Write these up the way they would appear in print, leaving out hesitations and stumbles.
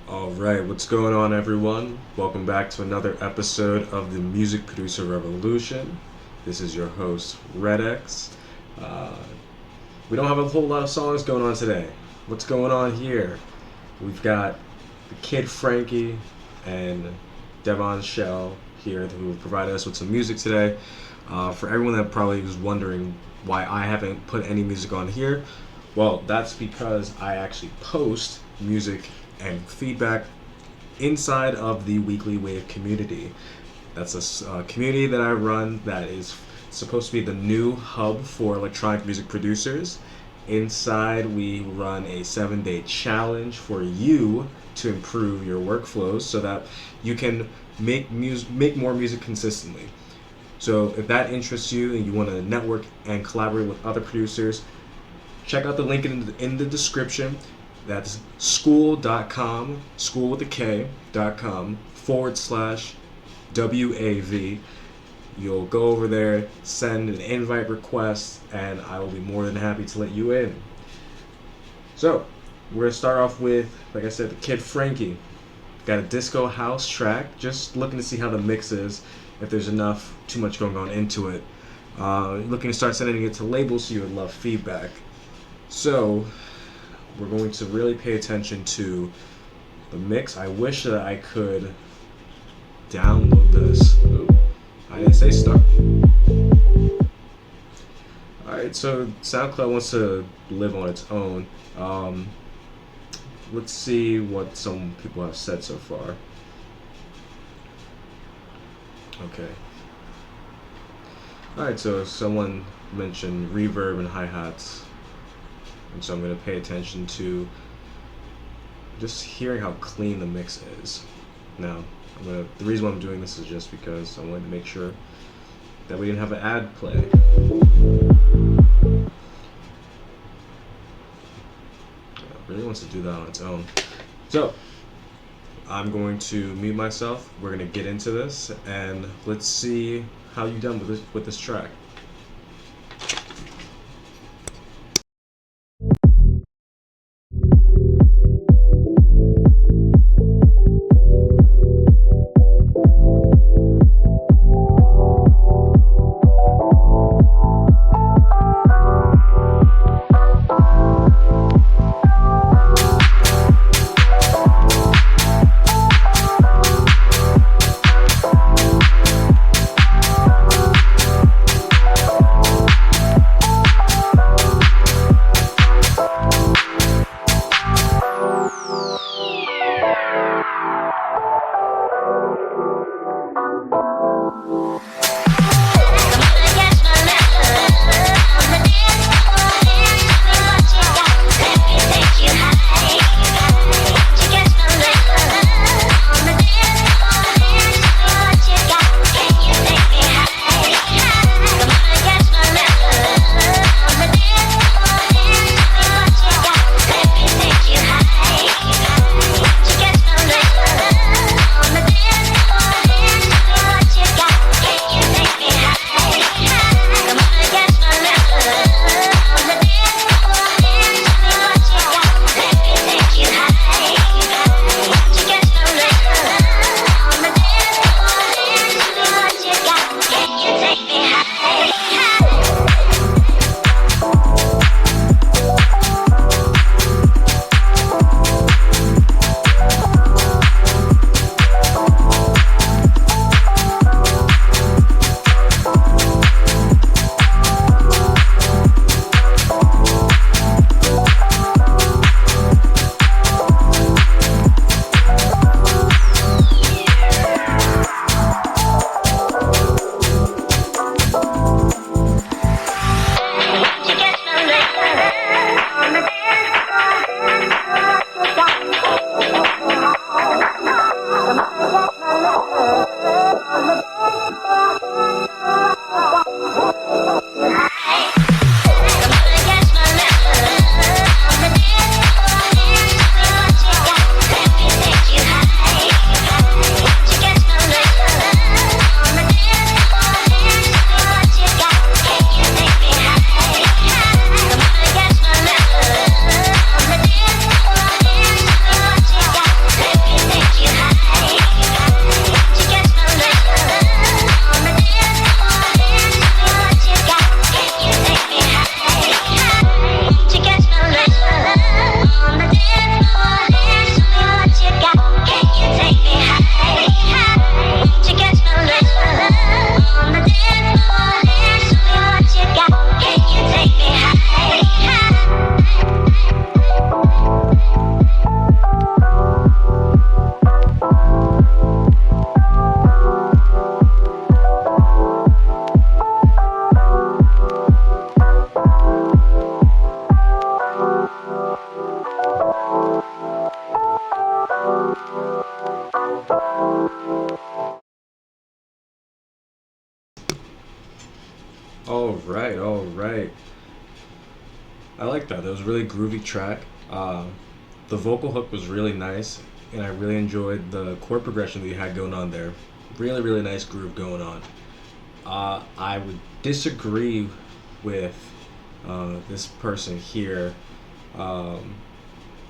All right, what's going on, everyone? Welcome back to another episode of the Music Producer Revolution. This is your host, RedX. Uh, we don't have a whole lot of songs going on today. What's going on here? We've got the Kid Frankie and devonschell here who have provided us with some music today. For everyone that probably was wondering why I haven't put any music on here, well, that's because I actually post music and feedback inside of the Weekly WAV community. That's a community that I run that is supposed to be the new hub for electronic music producers. Inside, we run a 7-day challenge for you to improve your workflows so that you can make more music consistently. So if that interests you and you want to network and collaborate with other producers, check out the link in the description. That's school.com, school with a K.com /WAV. You'll go over there, send an invite request, and I will be more than happy to let you in. So, we're going to start off with, like I said, the Kid Frankie. Got a disco house track, just looking to see how the mix is, if there's too much going on into it. Looking to start sending it to labels, so you would love feedback. So, we're going to really pay attention to the mix. I wish that I could download this. Ooh, I didn't say start. Alright, so SoundCloud wants to live on its own. Let's see what some people have said so far. Okay. Alright, so someone mentioned reverb and hi-hats. And so I'm going to pay attention to just hearing how clean the mix is. Now, the reason why I'm doing this is just because I wanted to make sure that we didn't have an ad play. It really wants to do that on its own. So, I'm going to mute myself. We're going to get into this, and let's see how you've done with this track. right, all right. I like that. That was a really groovy track. The vocal hook was really nice, and I really enjoyed the chord progression that you had going on there. Really, really nice groove going on. I would disagree with this person here. Um,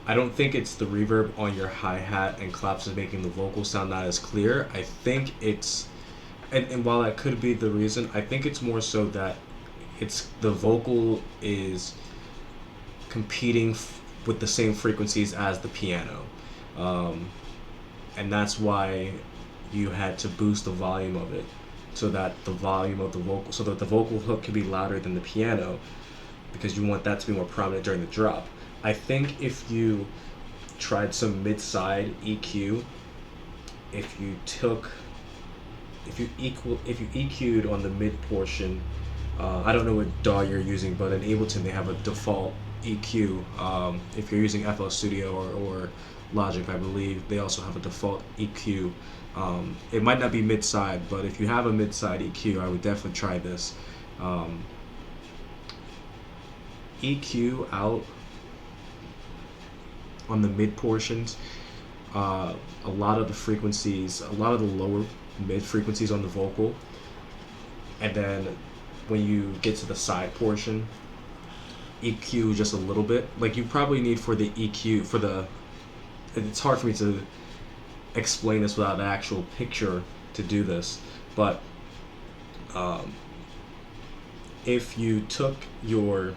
I don't think it's the reverb on your hi-hat and claps is making the vocal sound not as clear. I think it's, and while that could be the reason, I think it's more so that it's the vocal is competing with the same frequencies as the piano. Um, and that's why you had to boost the volume of it so that the volume of the vocal, so that the vocal hook can be louder than the piano, because you want that to be more prominent during the drop. I think if you tried some mid-side EQ, if you took, if you EQ'd on the mid portion, I don't know what DAW you're using, but in Ableton they have a default EQ. If you're using FL Studio or Logic, I believe they also have a default EQ. It might not be mid-side, but if you have a mid-side EQ, I would definitely try this. EQ out on the mid portions, a lot of the frequencies, a lot of the lower mid frequencies on the vocal, and then when you get to the side portion, EQ just a little bit. Like you probably need for the EQ, for the, it's hard for me to explain this without an actual picture to do this, but if you took your,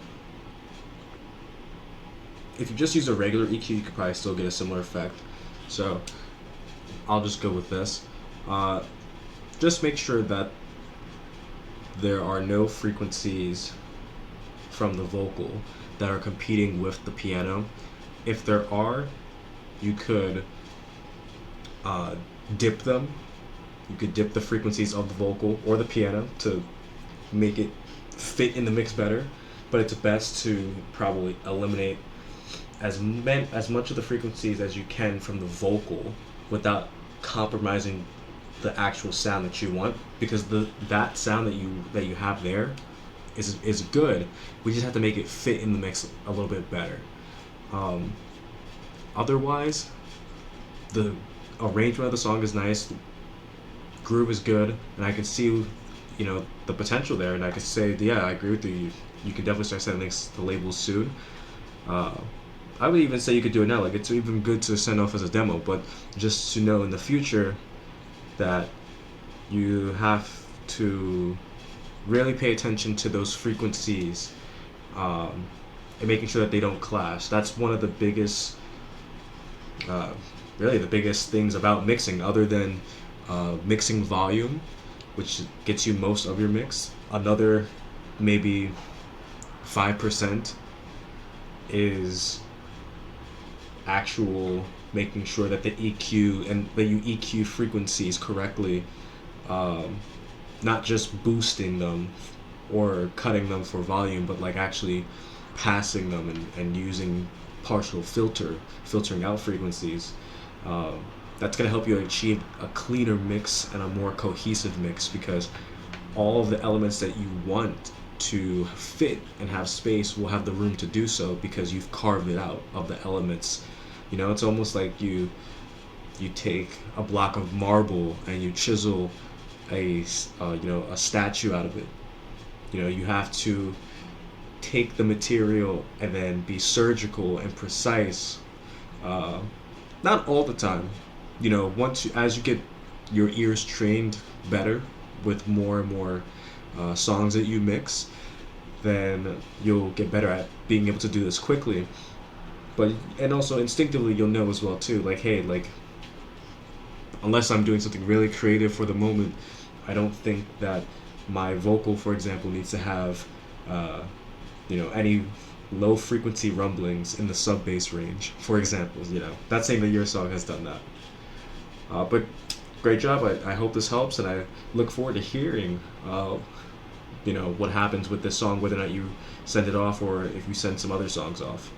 if you just use a regular EQ, you could probably still get a similar effect. So I'll just go with this. Just make sure that there are no frequencies from the vocal that are competing with the piano. If there are, you could dip them. You could dip the frequencies of the vocal or the piano to make it fit in the mix better, but it's best to probably eliminate as much of the frequencies as you can from the vocal without compromising the actual sound that you want, because that sound that you have there is good. We just have to make it fit in the mix a little bit better. Otherwise, the arrangement of the song is nice, groove is good, and I can see, the potential there, and I can say, yeah, I agree with you. You can definitely start sending links to labels soon. I would even say you could do it now. Like, it's even good to send off as a demo, but just to know in the future that you have to really pay attention to those frequencies, and making sure that they don't clash. That's one of the biggest, really the biggest things about mixing, other than mixing volume, which gets you most of your mix. Another maybe 5% is actual making sure that the EQ and that you EQ frequencies correctly, not just boosting them or cutting them for volume, but like actually passing them and using partial filtering out frequencies. That's going to help you achieve a cleaner mix and a more cohesive mix, because all of the elements that you want to fit and have space will have the room to do so, because you've carved it out of the elements. It's almost like you take a block of marble and you chisel a statue out of it. You have to take the material and then be surgical and precise. Not all the time. As you get your ears trained better with more and more songs that you mix, then you'll get better at being able to do this quickly. And also instinctively you'll know as well too, like, hey, like, unless I'm doing something really creative for the moment, I don't think that my vocal, for example, needs to have any low frequency rumblings in the sub bass range, for example. Not saying that your song has done that, but great job. I hope this helps, and I look forward to hearing what happens with this song, whether or not you send it off or if you send some other songs off.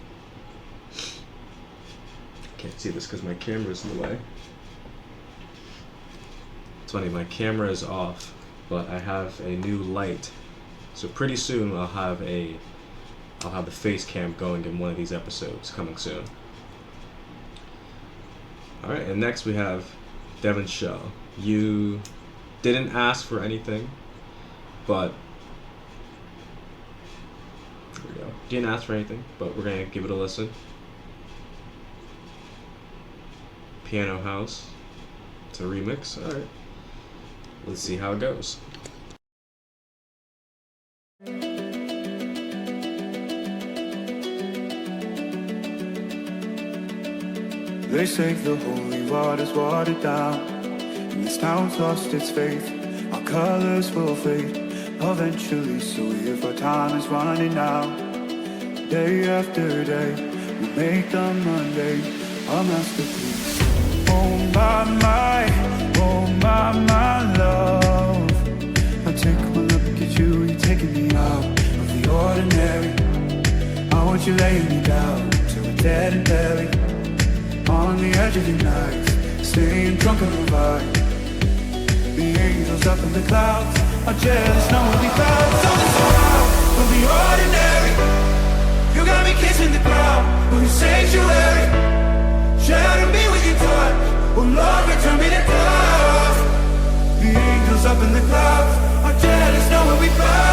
Can't see this because my camera's in the way. It's funny, my camera is off, but I have a new light, So pretty soon I'll have the face cam going in one of these episodes coming soon. All right, and next we have devonschell. You didn't ask for anything, but here we go. Didn't ask for anything, but we're gonna give it a listen. Piano House. It's a remix. All right, let's see how it goes. They say the holy water's watered down, and this town's lost its faith. Our colors will fade eventually, so if our time is running out, day after day, we make the Monday a masterpiece. Oh my love, I take one look at you, you're taking me out of the ordinary. I want you laying me down till we're dead and buried on the edge of the night, staying drunk on the vibe. The angels up in the clouds are jealous, no one we found. So this around from the ordinary. You got me kissing the ground from your sanctuary. Shadow me with your touch, oh Lord, return me to dust. The angels up in the clouds are jealous, no one we found.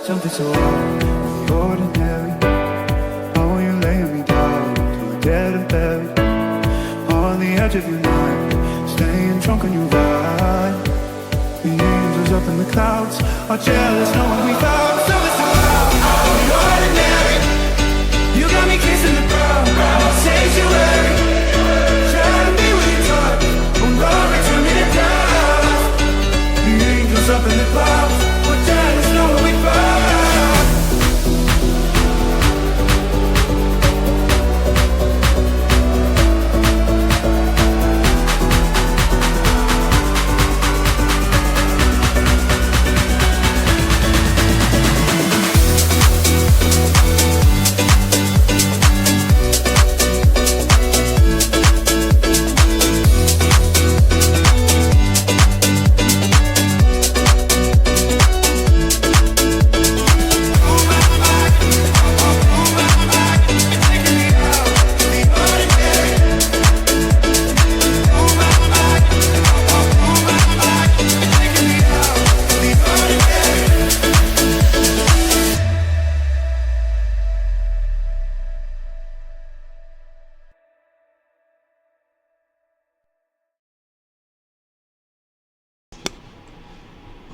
Something so out of the ordinary. How will you lay me down till we're dead and buried on the edge of your night, staying drunk on your ride. The angels up in the clouds are jealous, knowing we found something so out of the ordinary. You got me kissing the ground, sanctuary. Shadow me with your touch, oh Lord, return me to dust. The angels up in the clouds are jealous, knowing we found.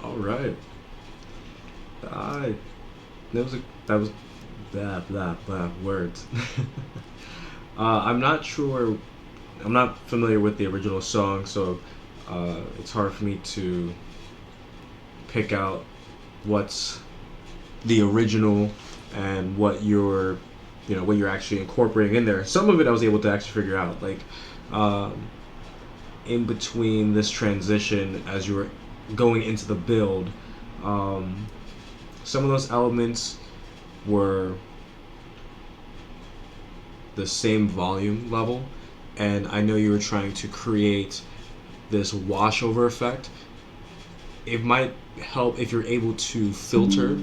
All right. That was blah words. I'm not sure. I'm not familiar with the original song, so it's hard for me to pick out what's the original and what you're actually incorporating in there. Some of it I was able to actually figure out, like in between this transition as you were going into the build, some of those elements were the same volume level, and I know you were trying to create this washover effect. It might help if you're able to filter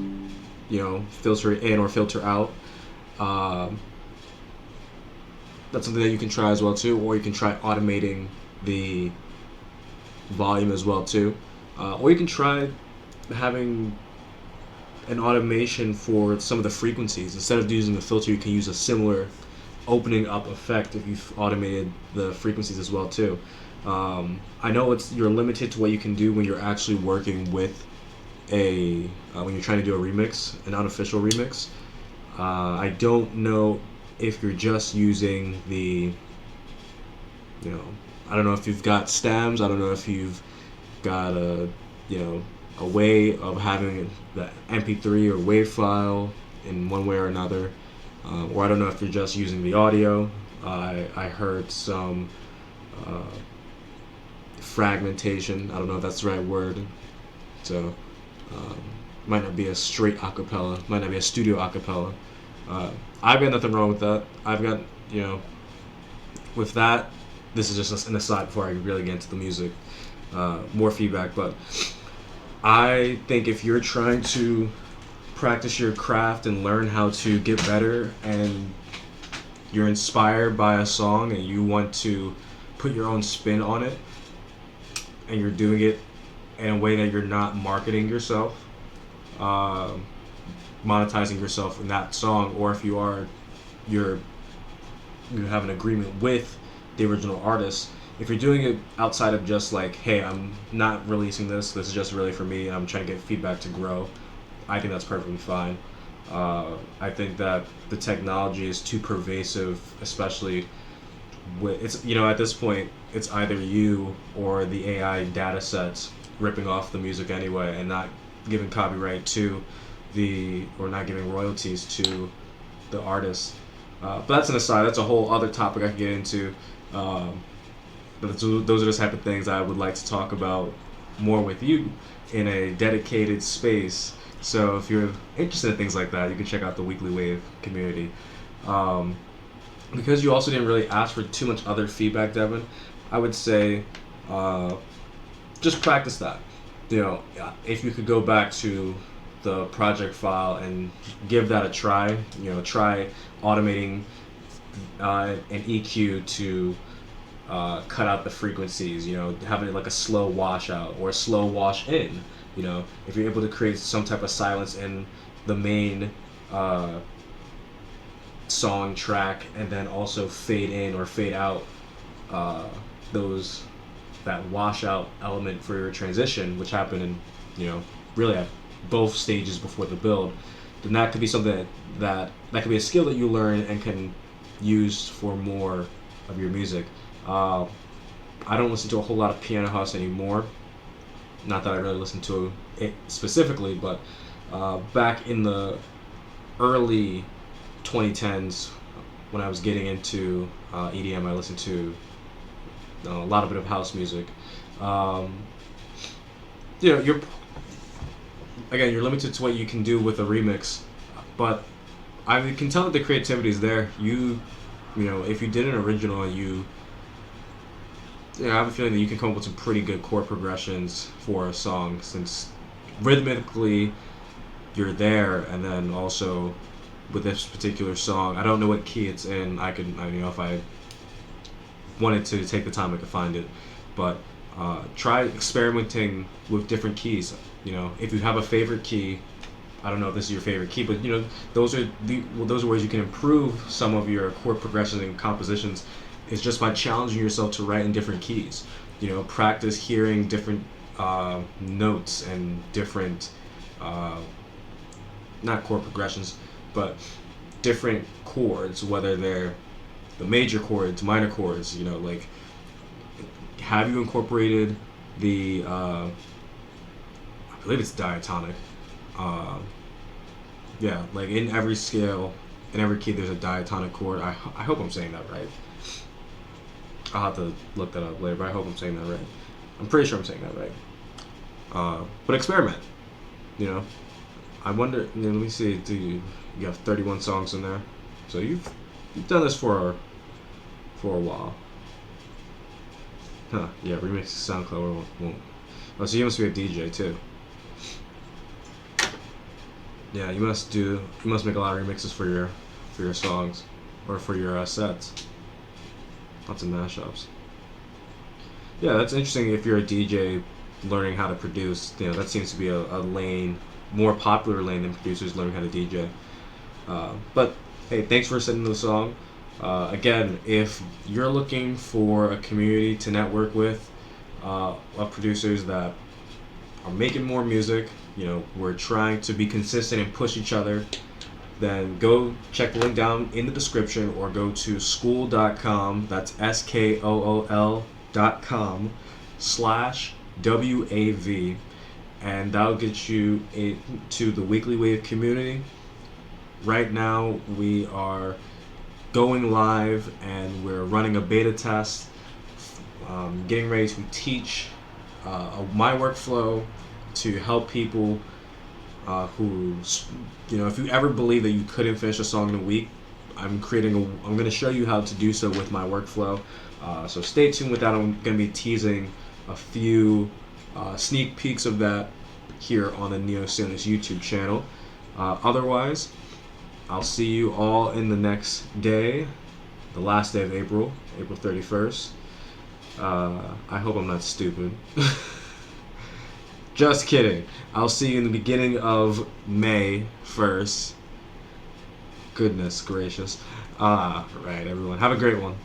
in or filter out that's something that you can try as well too, or you can try automating the volume as well too, or you can try having an automation for some of the frequencies. Instead of using the filter, you can use a similar opening up effect if you've automated the frequencies as well too. I know you're limited to what you can do when you're actually working with when you're trying to do a remix, an unofficial remix. I don't know if you're just using I don't know if you've got stems. I don't know if you've got a way of having the MP3 or WAV file in one way or another, or I don't know if you're just using the audio. I heard some fragmentation. I don't know if that's the right word. So might not be a straight acapella, might not be a studio acapella. I've got nothing wrong with that. I've got, with that, this is just an aside before I really get into the music. More feedback, but I think if you're trying to practice your craft and learn how to get better, and you're inspired by a song and you want to put your own spin on it, and you're doing it in a way that you're not marketing yourself, monetizing yourself in that song, or if you have an agreement with the original artist. If you're doing it outside of just like, hey, I'm not releasing this is just really for me, and I'm trying to get feedback to grow, I think that's perfectly fine. I think that the technology is too pervasive, especially at this point, it's either you or the AI data sets ripping off the music anyway, and not giving copyright to or not giving royalties to the artist. But that's an aside. That's a whole other topic I could get into. But those are the type of things I would like to talk about more with you in a dedicated space. So if you're interested in things like that, you can check out the Weekly WAV community. Because you also didn't really ask for too much other feedback, Devin, I would say just practice that. If you could go back to the project file and give that a try, try automating an EQ to cut out the frequencies, having like a slow wash out or a slow wash in. If you're able to create some type of silence in the main song track, and then also fade in or fade out that washout element for your transition, which happened in really at both stages before the build, then that could be something that could be a skill that you learn and can use for more of your music. I don't listen to a whole lot of piano house anymore. Not that I really listen to it specifically, but back in the early 2010s, when I was getting into EDM, I listened to a lot of bit of house music. You're limited to what you can do with a remix, but I can tell that the creativity is there. If you did an original and I have a feeling that you can come up with some pretty good chord progressions for a song, since rhythmically you're there, and then also with this particular song, I don't know what key it's in. If I wanted to take the time, I could find it, but try experimenting with different keys. If you have a favorite key, I don't know if this is your favorite key, but those are ways you can improve some of your chord progressions and compositions. Is just by challenging yourself to write in different keys. Practice hearing different notes and different, not chord progressions, but different chords, whether they're the major chords, minor chords. Like, have you incorporated the, I believe it's diatonic. Like in every scale, in every key, there's a diatonic chord. I hope I'm saying that right. I'll have to look that up later, but I hope I'm saying that right. I'm pretty sure I'm saying that right. But experiment. I wonder. Let me see. You have 31 songs in there, so you've done this for a while. Huh? Yeah, remix SoundCloud won't. Oh, so you must be a DJ too. Yeah, you must make a lot of remixes for your songs or for your sets. Lots of mashups. Yeah, that's interesting. If you're a DJ learning how to produce, that seems to be a lane, more popular lane than producers learning how to DJ. But hey, thanks for sending the song. Again, if you're looking for a community to network with of producers that are making more music, we're trying to be consistent and push each other, then go check the link down in the description or go to school.com, that's SKOOL.com/WAV, and that'll get you to the Weekly WAV community. Right now we are going live and we're running a beta test, getting ready to teach my workflow to help people who, if you ever believe that you couldn't finish a song in a week, I'm going to show you how to do so with my workflow. So stay tuned with that. I'm going to be teasing a few sneak peeks of that here on the Neo Sonus YouTube channel. Otherwise, I'll see you all in the next day, the last day of April 31st. I hope I'm not stupid. Just kidding. I'll see you in the beginning of May 1st. Goodness gracious. Right, everyone. Have a great one.